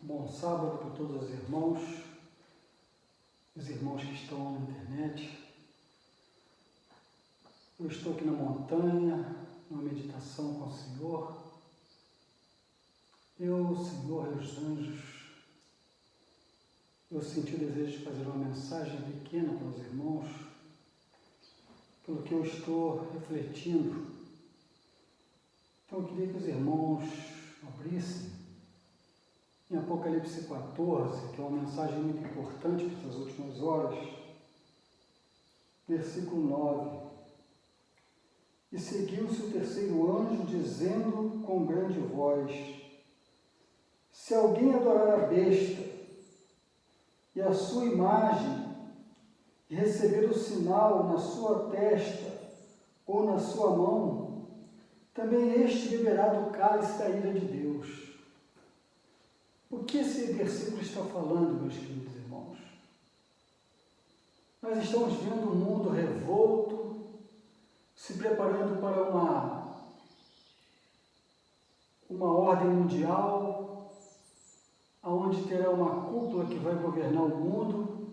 Bom sábado para todos os irmãos que estão na internet. Eu estou aqui na montanha, numa meditação com o Senhor. O Senhor e os anjos, eu senti o desejo de fazer uma mensagem pequena para os irmãos, pelo que eu estou refletindo. Então eu queria que os irmãos abrissem em Apocalipse 14, que é uma mensagem muito importante para essas últimas horas, versículo 9. E seguiu-se o terceiro anjo, dizendo com grande voz: se alguém adorar a besta e a sua imagem, e receber o sinal na sua testa ou na sua mão, também este beberá do cálice da ira de Deus. O que esse versículo está falando, meus queridos irmãos? Nós estamos vendo um mundo revolto, se preparando para uma ordem mundial, onde terá uma cúpula que vai governar o mundo.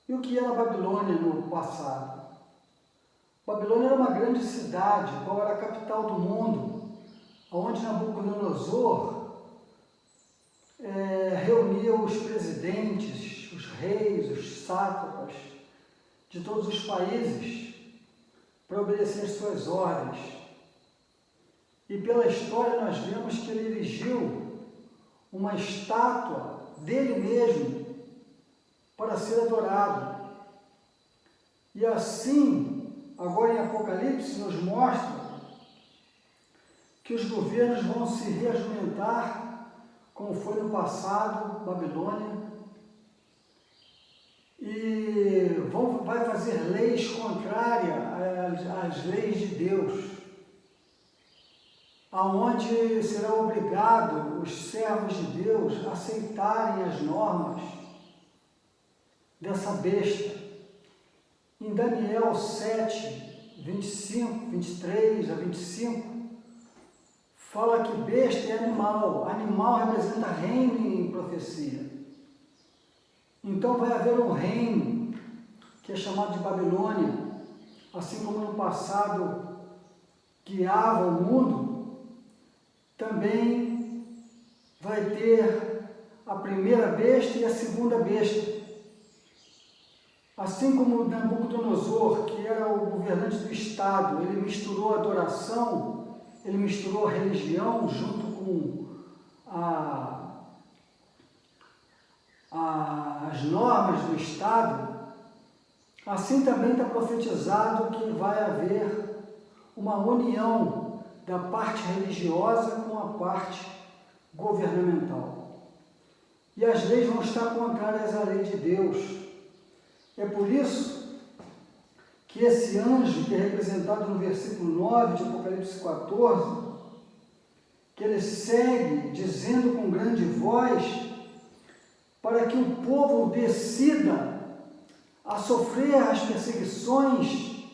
E o que era a Babilônia no passado? Babilônia era uma grande cidade, qual era a capital do mundo, onde Nabucodonosor reunia os presidentes, os reis, os sátrapas de todos os países para obedecer às suas ordens. E pela história nós vemos que ele erigiu uma estátua dele mesmo para ser adorado. E assim, agora em Apocalipse nos mostra que os governos vão se reajumentar, como foi no passado, Babilônia, e vai fazer leis contrárias às leis de Deus, aonde será obrigado os servos de Deus a aceitarem as normas dessa besta. Em Daniel 7, 25, 23 a 25, fala que besta é animal. Animal representa reino em profecia. Então vai haver um reino que é chamado de Babilônia, assim como no passado guiava o mundo, também vai ter a primeira besta e a segunda besta. Assim como Nabucodonosor, que era o governante do Estado, ele misturou a adoração, ele misturou a religião junto com as normas do Estado, assim também está profetizado que vai haver uma união da parte religiosa com a parte governamental. E as leis vão estar contrárias à lei de Deus. É por isso que esse anjo, que é representado no versículo 9 de Apocalipse 14, que ele segue dizendo com grande voz, para que o povo decida a sofrer as perseguições,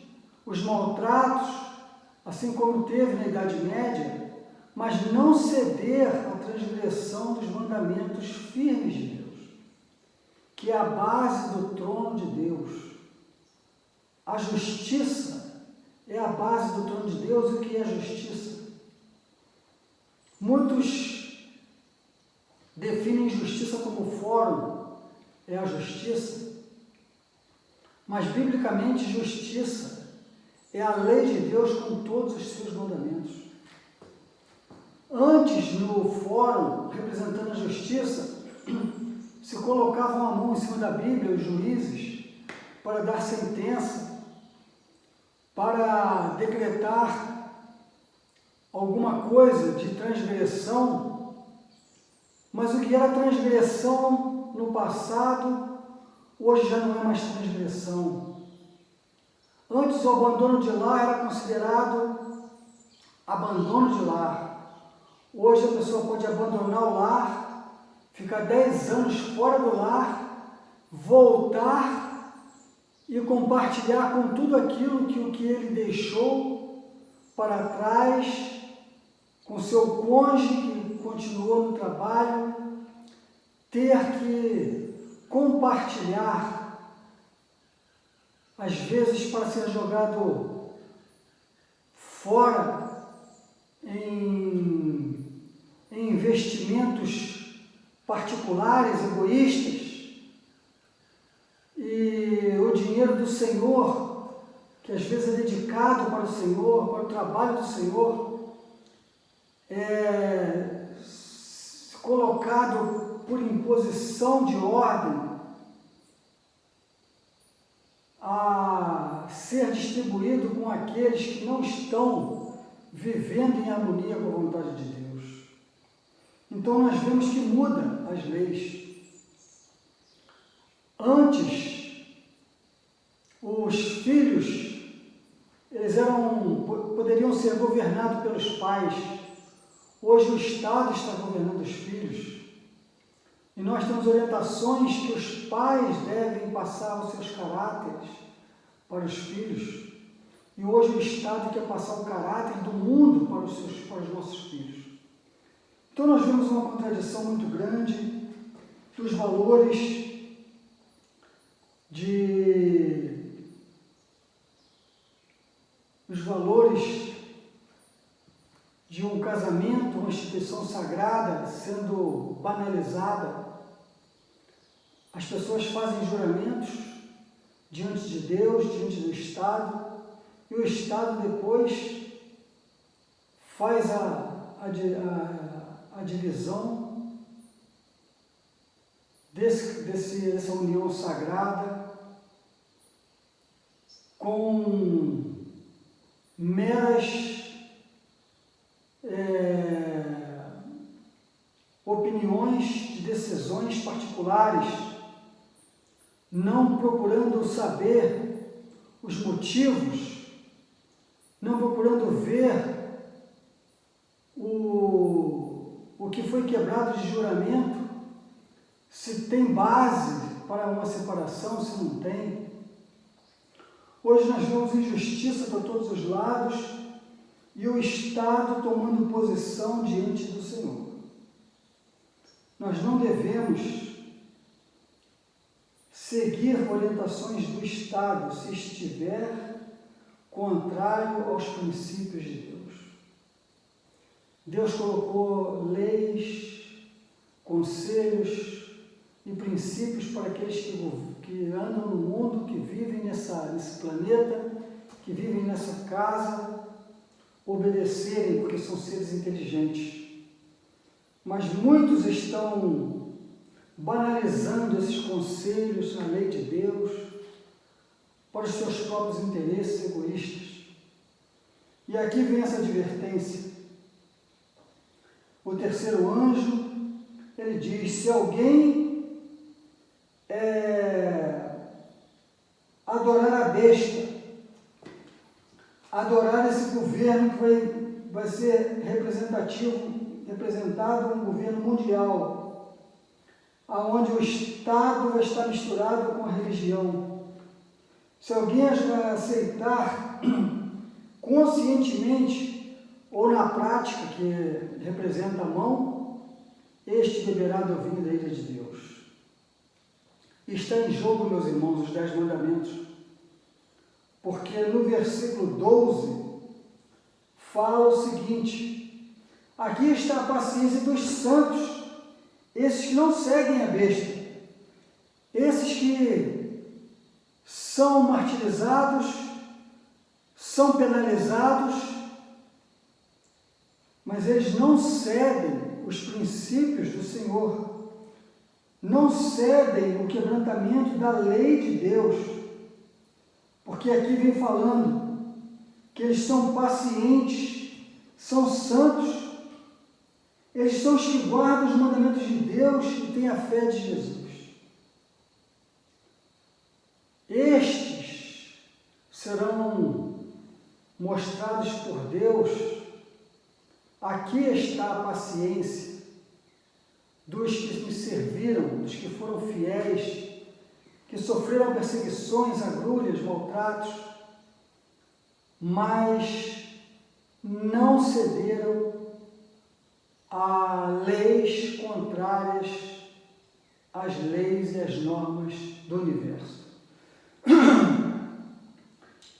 os maltratos, assim como teve na Idade Média, mas não ceder à transgressão dos mandamentos firmes de Deus, que é a base do trono de Deus. A justiça é a base do trono de Deus. E o que é justiça? Muitos definem justiça como fórum, é a justiça, mas biblicamente justiça é a lei de Deus com todos os seus mandamentos. Antes, no fórum, representando a justiça, se colocavam a mão em cima da Bíblia os juízes para dar sentença, para decretar alguma coisa de transgressão, mas o que era transgressão no passado, hoje já não é mais transgressão. Antes o abandono de lar era considerado abandono de lar. Hoje a pessoa pode abandonar o lar, ficar 10 anos fora do lar, voltar e compartilhar com tudo aquilo que ele deixou para trás, com seu cônjuge continuou no trabalho, ter que compartilhar, às vezes para ser jogado fora em investimentos particulares, egoístas, e o dinheiro do Senhor, que às vezes é dedicado para o Senhor, para o trabalho do Senhor, é colocado por imposição de ordem a ser distribuído com aqueles que não estão vivendo em harmonia com a vontade de Deus. Então nós vemos que muda as leis. Antes, os filhos, eles poderiam ser governados pelos pais. Hoje o Estado está governando os filhos. E nós temos orientações que os pais devem passar os seus caráteres para os filhos. E hoje o Estado quer passar o caráter do mundo para os nossos filhos. Então nós vemos uma contradição muito grande dos valores de um casamento, uma instituição sagrada sendo banalizada. As pessoas fazem juramentos diante de Deus, diante do Estado, e o Estado depois faz a divisão dessa união sagrada com meras opiniões de decisões particulares, não procurando saber os motivos, não procurando ver o que foi quebrado de juramento, se tem base para uma separação, se não tem. Hoje nós vemos injustiça para todos os lados e o Estado tomando posição diante do Senhor. Nós não devemos seguir orientações do Estado se estiver contrário aos princípios de Deus. Deus colocou leis, conselhos e princípios para aqueles que andam no mundo, que vivem nesse planeta, que vivem nessa casa, obedecerem, porque são seres inteligentes. Mas muitos estão banalizando esses conselhos, a lei de Deus, para os seus próprios interesses egoístas. E aqui vem essa advertência. O terceiro anjo, ele diz: se alguém adorar a besta, adorar esse governo que vai ser representado um governo mundial, aonde o Estado vai estar misturado com a religião. Se alguém aceitar conscientemente ou na prática, que representa a mão, este beberá do vinho da ira de Deus. Está em jogo, meus irmãos, os 10 mandamentos, porque no versículo 12 fala o seguinte: aqui está a paciência dos santos, esses que não seguem a besta, esses que são martirizados, são penalizados, mas eles não cedem os princípios do Senhor, não cedem o quebrantamento da lei de Deus, porque aqui vem falando que eles são pacientes, são santos, eles são os que guardam os mandamentos de Deus e têm a fé de Jesus. Estes serão mostrados por Deus. Aqui está a paciência dos que me serviram, dos que foram fiéis, que sofreram perseguições, agrulhas, maltratos, mas não cederam a leis contrárias às leis e às normas do universo.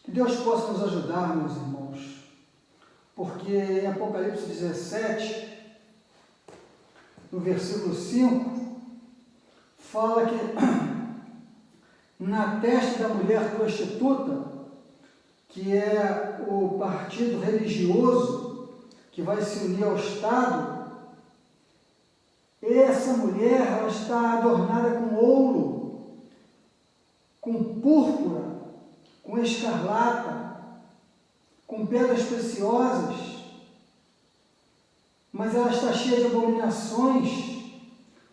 Que Deus possa nos ajudar, meus irmãos, porque em Apocalipse 17, no versículo 5, fala que na testa da mulher prostituta, que é o partido religioso que vai se unir ao Estado, essa mulher ela está adornada com ouro, com púrpura, com escarlata, com pedras preciosas, mas ela está cheia de abominações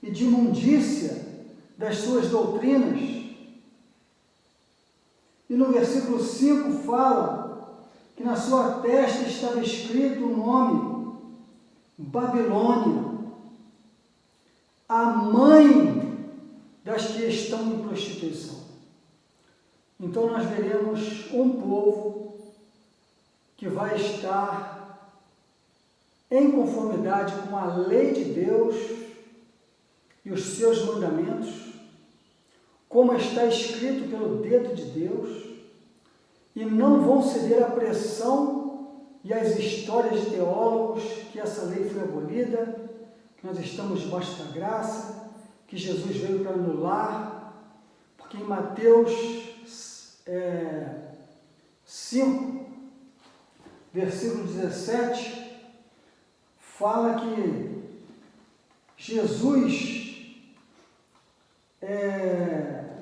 e de imundícia das suas doutrinas. E no versículo 5 fala que na sua testa estava escrito o nome Babilônia, a mãe das que estão em prostituição. Então nós veremos um povo que vai estar em conformidade com a lei de Deus e os seus mandamentos, como está escrito pelo dedo de Deus, e não vão ceder à pressão e às histórias de teólogos que essa lei foi abolida, que nós estamos debaixo da graça, que Jesus veio para anular, porque em Mateus 5, versículo 17, fala que Jesus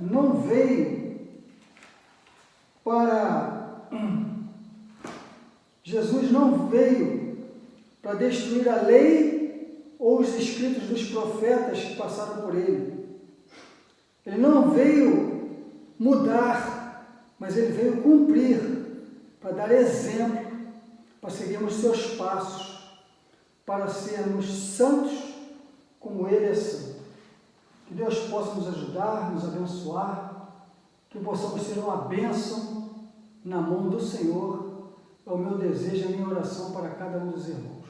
não veio para destruir a lei ou os escritos dos profetas que passaram por ele. Ele não veio mudar, mas ele veio cumprir, para dar exemplo, para seguirmos seus passos, para sermos santos como ele é santo. Que Deus possa nos ajudar, nos abençoar, que possamos ser uma bênção na mão do Senhor. É o meu desejo, a minha oração para cada um dos irmãos.